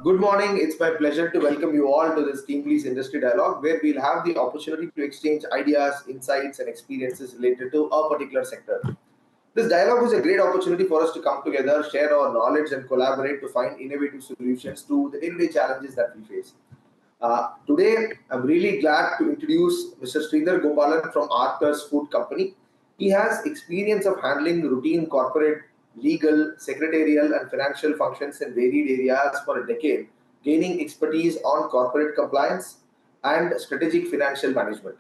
Good morning. It's my pleasure to welcome you all to this TeamLease Industry Dialogue, where we'll have the opportunity to exchange ideas, insights, and experiences related to a particular sector. This dialogue is a great opportunity for us to come together, share our knowledge, and collaborate to find innovative solutions to the day-to-day challenges that we face. Today, I'm really glad to introduce Mr. Sridhar Gopalan from Arthur's Food Company. He has experience of handling routine corporate, legal, secretarial, and financial functions in varied areas for a decade, gaining expertise on corporate compliance and strategic financial management.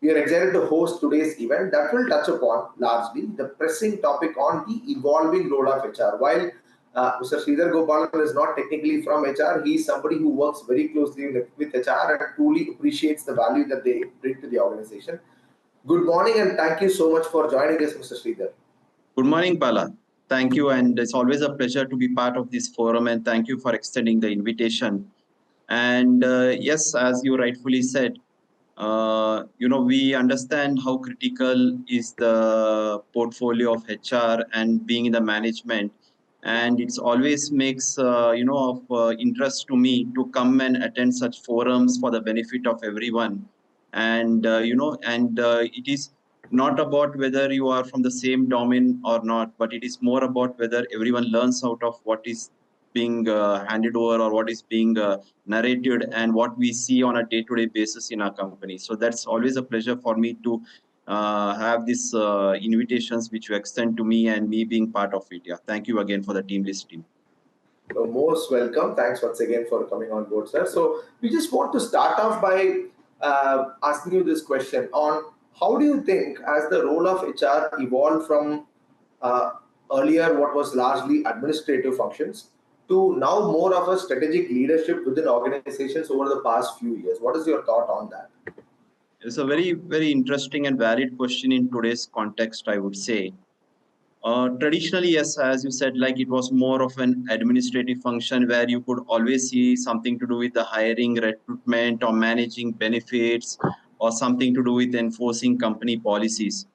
We are excited to host today's event that will touch upon largely the pressing topic on the evolving role of HR. While Mr. Sridhar Gopalan is not technically from HR, he is somebody who works very closely with HR and truly appreciates the value that they bring to the organization. Good morning and thank you so much for joining us, Mr. Sridhar. Good morning, Bala. Thank you, and it's always a pleasure to be part of this forum, and thank you for extending the invitation. And yes, as you rightfully said, we understand how critical is the portfolio of HR and being in the management, and it's always makes of interest to me to come and attend such forums for the benefit of everyone. And it is not about whether you are from the same domain or not, but it is more about whether everyone learns out of what is being handed over or what is being narrated and what we see on a day-to-day basis in our company. So that's always a pleasure for me to have these invitations which you extend to me and me being part of it. Yeah, thank you again for the TeamLease team. You're most welcome. Thanks once again for coming on board, sir. So we just want to start off by asking you this question on how do you think as the role of HR evolved from earlier what was largely administrative functions to now more of a strategic leadership within organizations over the past few years? What is your thought on that? It's a very, very interesting and valid question in today's context, I would say. Traditionally, yes, as you said, like it was more of an administrative function where you could always see something to do with the hiring, recruitment, or managing benefits, or something to do with enforcing company policies.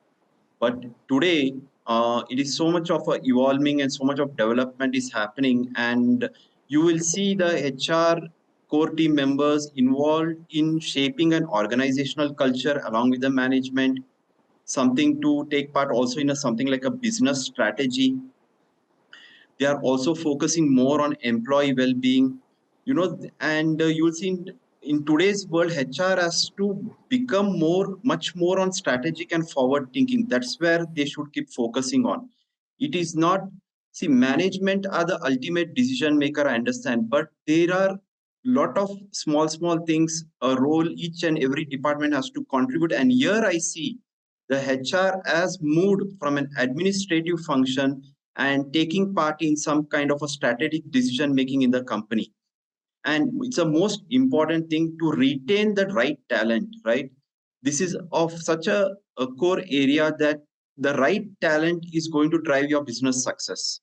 But today, it is so much of evolving and so much of development is happening, and you will see the HR core team members involved in shaping an organizational culture along with the management, something to take part also in something like a business strategy. They are also focusing more on employee well-being, and you'll see in today's world, HR has to become much more on strategic and forward thinking. That's where they should keep focusing on. It is not, see, management are the ultimate decision maker, I understand, but there are lot of small things, a role each and every department has to contribute. And here I see the HR has moved from an administrative function and taking part in some kind of a strategic decision making in the company. And it's a most important thing to retain the right talent, right? This is of such a core area that the right talent is going to drive your business success.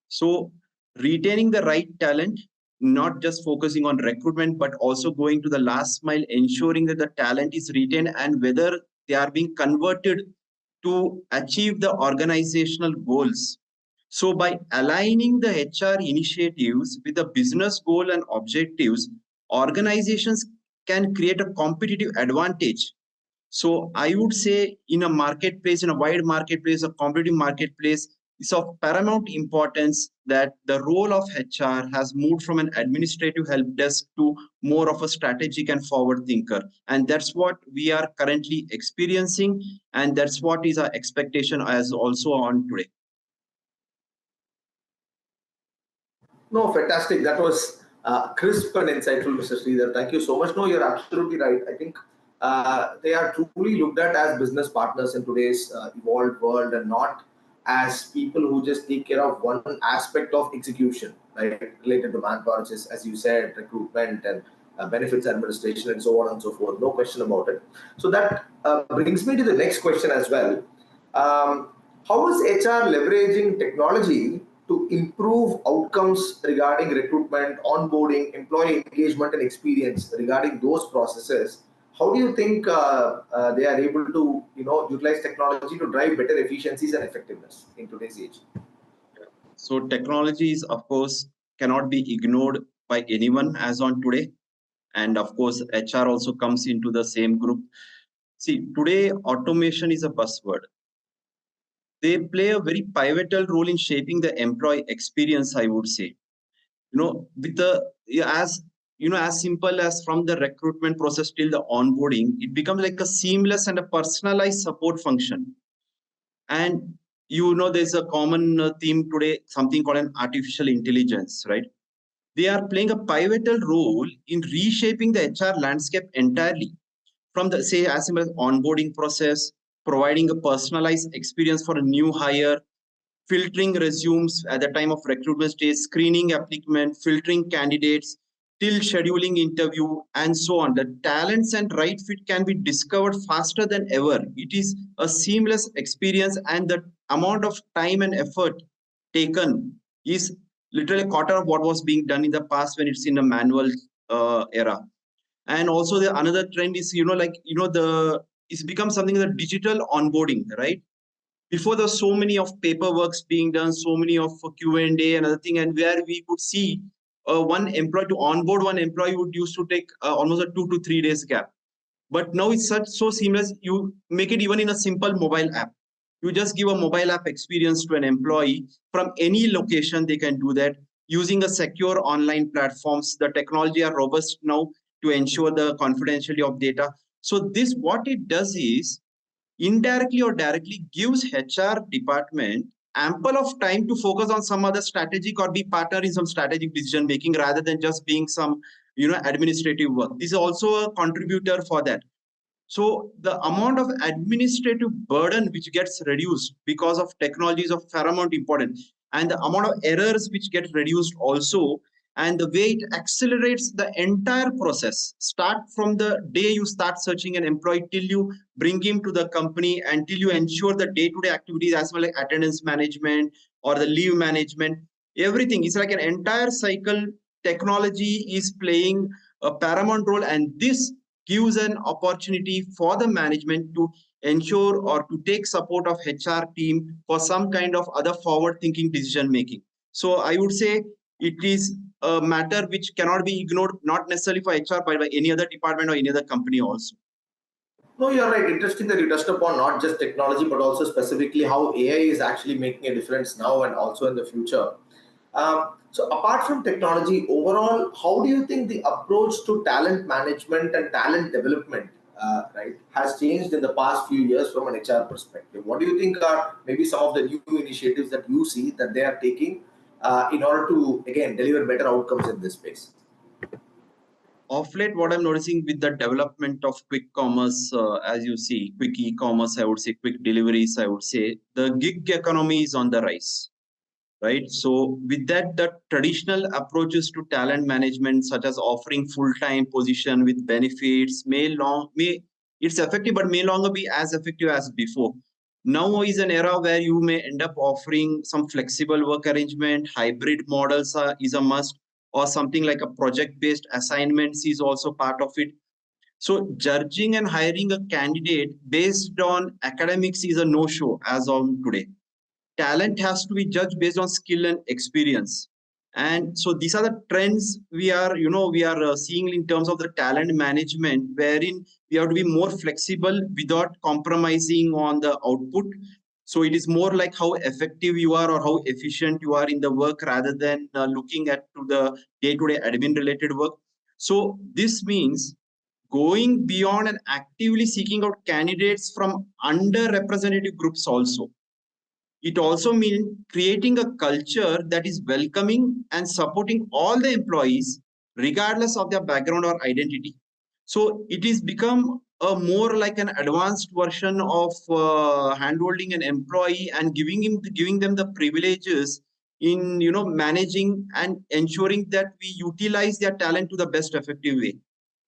So retaining the right talent, not just focusing on recruitment, but also going to the last mile, ensuring that the talent is retained and whether they are being converted to achieve the organizational goals. So by aligning the HR initiatives with the business goal and objectives, organizations can create a competitive advantage. So I would say in a marketplace, in a wide marketplace, a competitive marketplace, it's of paramount importance that the role of HR has moved from an administrative help desk to more of a strategic and forward thinker. And that's what we are currently experiencing. And that's what is our expectation as also on today. No, fantastic. That was crisp and insightful, Mr. Sridhar. Thank you so much. No, you're absolutely right. I think they are truly looked at as business partners in today's evolved world and not as people who just take care of one aspect of execution, right, related to manpower, which is, as you said, recruitment and benefits administration and so on and so forth. No question about it. So that brings me to the next question as well. How is HR leveraging technology to improve outcomes regarding recruitment, onboarding, employee engagement, and experience regarding those processes? How do you think they are able to, utilize technology to drive better efficiencies and effectiveness in today's age? So technologies, of course, cannot be ignored by anyone as on today. And of course, HR also comes into the same group. See, today automation is a buzzword. They play a very pivotal role in shaping the employee experience, I would say. With the as simple as from the recruitment process till the onboarding, it becomes like a seamless and a personalized support function. And there's a common theme today, something called an artificial intelligence, right? They are playing a pivotal role in reshaping the HR landscape entirely, from the, say, as simple as onboarding process, providing a personalized experience for a new hire, filtering resumes at the time of recruitment stage, screening applicant, filtering candidates, till scheduling interview, and so on. The talents and right fit can be discovered faster than ever. It is a seamless experience, and the amount of time and effort taken is literally a quarter of what was being done in the past when it's in a manual era. And also the another trend is it's become something the digital onboarding, right? Before there were so many of paperworks being done, so many of Q&A and other thing, and where we could see one employee to onboard one employee would used to take almost a 2 to 3 days gap. But now it's so seamless. You make it even in a simple mobile app. You just give a mobile app experience to an employee from any location. They can do that using a secure online platforms. The technology are robust now to ensure the confidentiality of data. So this, what it does is, indirectly or directly gives HR department ample of time to focus on some other strategic or be partner in some strategic decision making rather than just being some administrative work. This is also a contributor for that. So the amount of administrative burden which gets reduced because of technology is of paramount importance, and the amount of errors which get reduced also, and the way it accelerates the entire process, start from the day you start searching an employee till you bring him to the company, until you ensure the day-to-day activities as well as attendance management or the leave management. Everything is like an entire cycle. Technology is playing a paramount role, and this gives an opportunity for the management to ensure or to take support of HR team for some kind of other forward thinking decision making. So I would say it is a matter which cannot be ignored, not necessarily for HR, but by any other department or any other company also. No, you're right. Interesting that you touched upon not just technology, but also specifically how AI is actually making a difference now and also in the future. So apart from technology, overall, how do you think the approach to talent management and talent development, right, has changed in the past few years from an HR perspective? What do you think are maybe some of the new initiatives that you see that they are taking in order to, again, deliver better outcomes in this space? Of late, what I'm noticing with the development of quick commerce, as you see, quick e-commerce, I would say, quick deliveries, I would say, the gig economy is on the rise, right? So with that, the traditional approaches to talent management, such as offering full-time position with benefits, it's effective, but may longer be as effective as before. Now is an era where you may end up offering some flexible work arrangement, hybrid models is a must, or something like a project-based assignments is also part of it. So judging and hiring a candidate based on academics is a no-show as of today. Talent has to be judged based on skill and experience. And so these are the trends we are seeing in terms of the talent management, wherein we have to be more flexible without compromising on the output. So it is more like how effective you are or how efficient you are in the work rather than looking at to the day-to-day admin related work. So this means going beyond and actively seeking out candidates from underrepresented groups also. It also means creating a culture that is welcoming and supporting all the employees, regardless of their background or identity. So it is become a more like an advanced version of handholding an employee and giving them the privileges in managing and ensuring that we utilize their talent to the best effective way.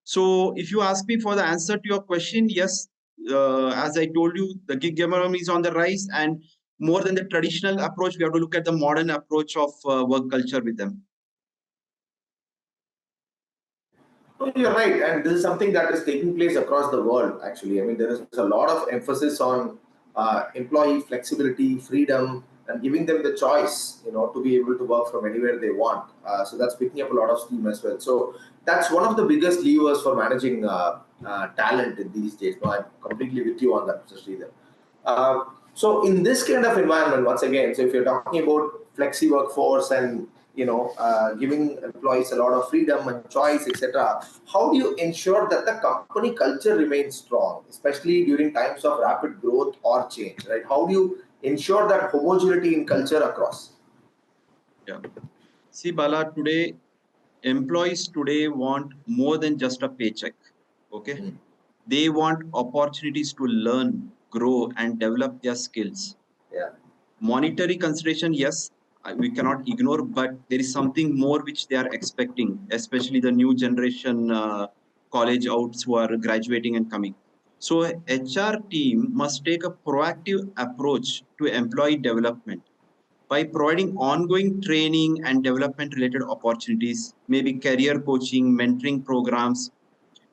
So if you ask me for the answer to your question, yes, as I told you, the gig economy is on the rise, and more than the traditional approach, we have to look at the modern approach of work culture with them. No, you're right, and this is something that is taking place across the world. Actually, I mean, there is a lot of emphasis on employee flexibility, freedom, and giving them the choice, to be able to work from anywhere they want. So that's picking up a lot of steam as well. So that's one of the biggest levers for managing talent in these days. No, I'm completely with you on that, Mr. Sridhar. So in this kind of environment, once again, so if you're talking about flexi workforce and giving employees a lot of freedom and choice, etc., how do you ensure that the company culture remains strong, especially during times of rapid growth or change, right? How do you ensure that homogeneity in culture across? Yeah. See, Bala, today, employees today want more than just a paycheck. Okay. Mm. They want opportunities to learn, grow, and develop their skills. Yeah. Monetary consideration, yes, we cannot ignore, but there is something more which they are expecting, especially the new generation college outs who are graduating and coming. So HR team must take a proactive approach to employee development by providing ongoing training and development related opportunities, maybe career coaching, mentoring programs.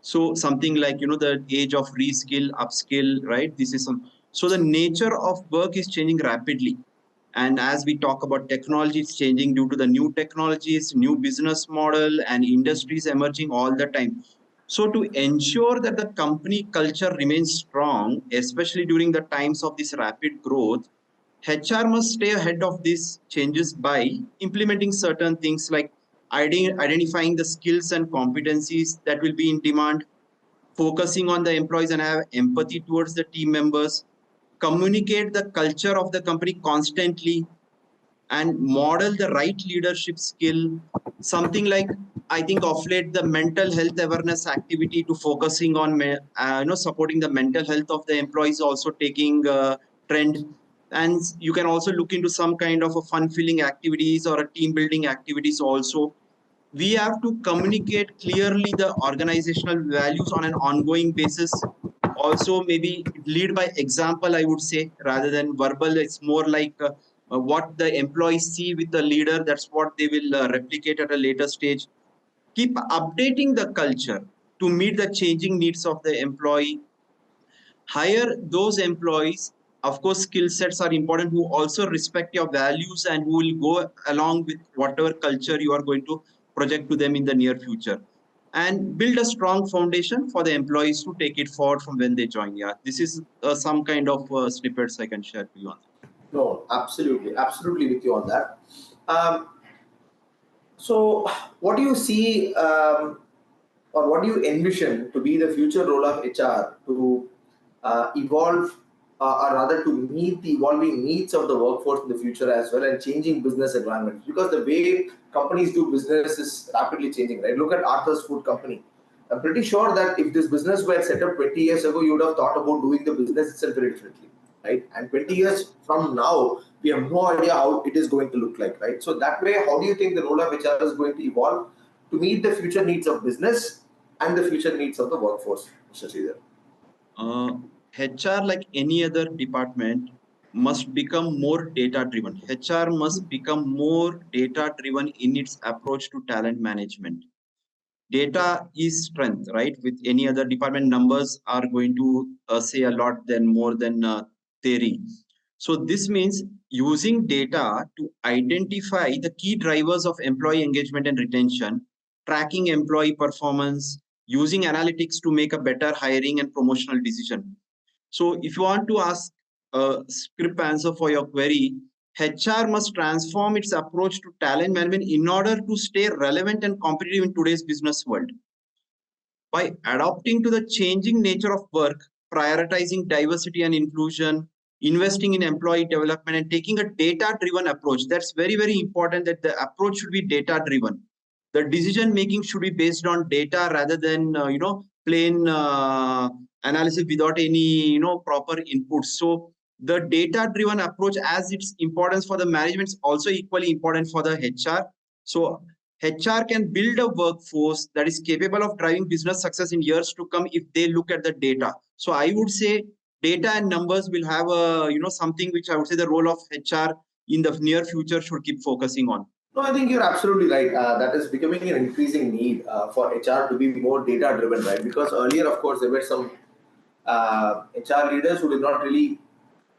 So something like, the age of reskill, upskill, right? This is some. So the nature of work is changing rapidly. And as we talk about technology, it's changing due to the new technologies, new business model, and industries emerging all the time. So to ensure that the company culture remains strong, especially during the times of this rapid growth, HR must stay ahead of these changes by implementing certain things like identifying the skills and competencies that will be in demand, focusing on the employees and have empathy towards the team members, communicate the culture of the company constantly, and model the right leadership skill. Something like, I think of late, the mental health awareness activity to focusing on supporting the mental health of the employees also taking trend. And you can also look into some kind of a fun filling activities or a team building activities also. We have to communicate clearly the organizational values on an ongoing basis. Also, maybe lead by example, I would say, rather than verbal. It's more like what the employees see with the leader, that's what they will replicate at a later stage. Keep updating the culture to meet the changing needs of the employee. Hire those employees, of course, skill sets are important, who also respect your values and who will go along with whatever culture you are going to project to them in the near future, and build a strong foundation for the employees to take it forward from when they join. Yeah, this is some kind of snippets I can share to you on that. No, absolutely, absolutely with you on that. Um, so, what do you see, or what do you envision to be the future role of HR to evolve, or rather to meet the evolving needs of the workforce in the future as well, and changing business environments? Because the way companies do business is rapidly changing, right? Look at Arthur's Food Company. I'm pretty sure that if this business were set up 20 years ago, you would have thought about doing the business itself very differently, right? And 20 years from now, we have no idea how it is going to look like, right? So that way, how do you think the role of HR is going to evolve to meet the future needs of business and the future needs of the workforce, Mr. Sridhar? HR, like any other department, must become more data driven. HR must become more data driven in its approach to talent management. Data is strength, right? With any other department, numbers are going to say a lot than more than theory. So this means using data to identify the key drivers of employee engagement and retention, tracking employee performance, using analytics to make a better hiring and promotional decision. So if you want to ask a script answer for your query, HR must transform its approach to talent management in order to stay relevant and competitive in today's business world. By adapting to the changing nature of work, prioritizing diversity and inclusion, investing in employee development, and taking a data-driven approach. That's very, very important, that the approach should be data-driven. The decision making should be based on data rather than plain analysis without any proper inputs. So the data-driven approach, as its importance for the management, is also equally important for the HR. So HR can build a workforce that is capable of driving business success in years to come if they look at the data. So I would say data and numbers will have a something which I would say the role of HR in the near future should keep focusing on. No, I think you're absolutely right. That is becoming an increasing need for HR to be more data driven, right? Because earlier, of course, there were some HR leaders who did not really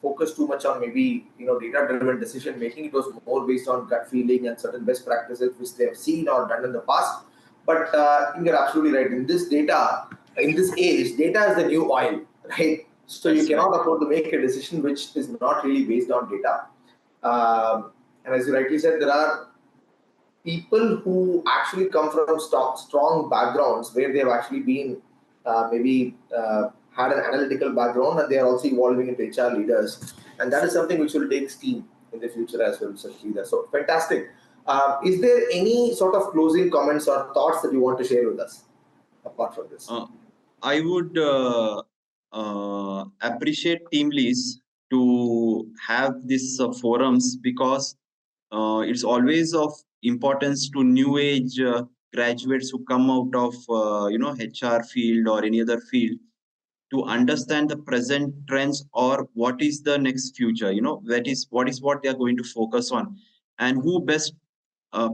focus too much on maybe data-driven decision making. It was more based on gut feeling and certain best practices which they have seen or done in the past. But I think you're absolutely right. In this age, data is the new oil, right? So you That's right. cannot afford to make a decision which is not really based on data. And as you rightly said, there are people who actually come from strong backgrounds where they've actually been had an analytical background, and they are also evolving into HR leaders. And that is something which will take steam in the future as well, Mr. Sridhar. So fantastic. Is there any sort of closing comments or thoughts that you want to share with us apart from this? I would appreciate TeamLease to have these forums, because it's always of importance to new age graduates who come out of HR field or any other field, to understand the present trends or what is the next future. That is what they are going to focus on, and who best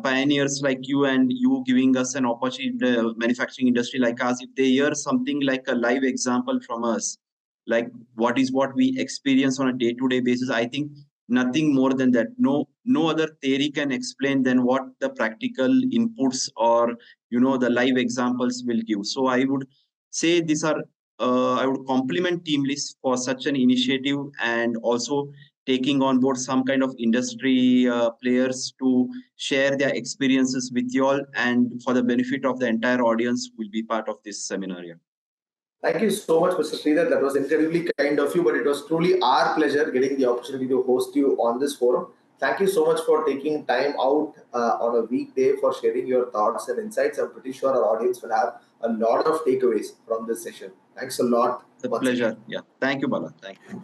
pioneers like you, and you giving us an opportunity in the manufacturing industry like us. If they hear something like a live example from us, like what we experience on a day-to-day basis, I think nothing more than that. No other theory can explain than what the practical inputs or the live examples will give. So I would say these are I would compliment TeamLease for such an initiative, and also taking on board some kind of industry players to share their experiences with you all, and for the benefit of the entire audience will be part of this seminar. Yeah. Thank you so much, Mr. Sridhar. That was incredibly kind of you, but it was truly our pleasure getting the opportunity to host you on this forum. Thank you so much for taking time out on a weekday for sharing your thoughts and insights. I'm pretty sure our audience will have a lot of takeaways from this session. Thanks a lot. The pleasure. Again. Yeah. Thank you, Bala. Thank you.